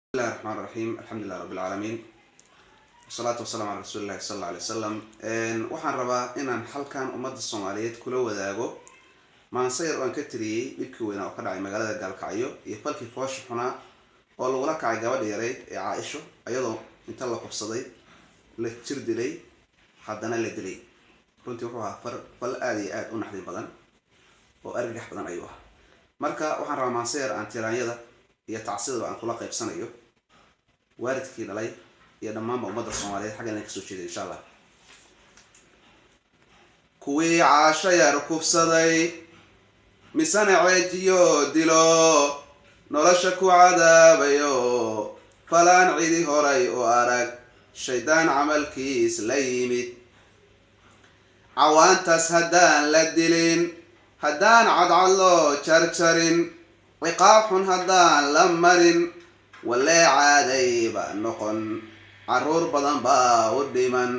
بسم الله الرحمن الرحيم. الحمد لله رب العالمين والصلاة والسلام على رسول الله صلى الله عليه وسلم. waxaan rabaa inaan halkan ummadda Soomaaliyeed kula wadaago maansayr aan ka tiriyay dhibkii weyn oo ka dhacay magaalada Galkacyo iyo falkii foosh xuna oo lagu la kacay gabadh yaray ee Caaisho ayadoo inta la qabsaday la jir dilay haddana la dilay. runtii wuxuu ahaa fal aad iyo aad u naxdin badan oo argagax badan ayuu ahaa. marka waxaan rabaa maansayr aan tiraanyada iyo tacsida aan kula qaybsanayo waalidkii dhalay iyo dhammaan ummadda Soomaaliyeed xaggan ka soo jeeday insha Allah. kuwii Caasho yar kufsaday misana ceejiyo dilo nolosha ku cadaabayo falaan cidi horay oo arag shaydaan camalkiis la yimid cawaantaas haddaan la dilin haddaan cadcad loo jarjarin ciqaab xun haddaan la marin walee caadayba noqon caruur badan baa u dhiman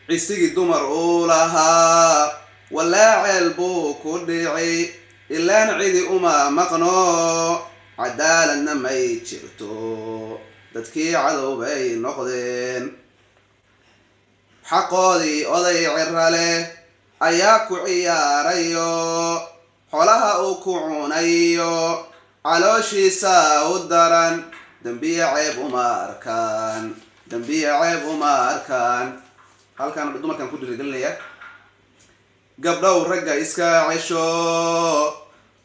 cisigii dumar uu lahaa walee ceel buu ku dhicay ilaan cidi uma maqno cadaaladna may jirto dadkii cadow bay noqdeen xaqoodii oday cira leh ayaa ku ciyaarayo xolaha uu ku cunayo calooshiisa u daran dambiye ceeb uma arkaan halkan dumarkan ku dhiirigelinaya gabdhow ragga iska cesho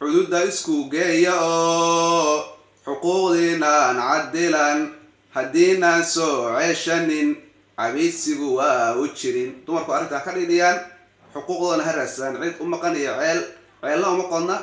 xuduudda isku geeya oo xuquuqdiinaan cadilan haddiinaan soo ceshanin cabiidsigu waa u jirin. dumarku arrintaa ka dhidhiyaan xuquuqdoodana ha raadsadaan. cid u maqan iyo ceelna uma qodna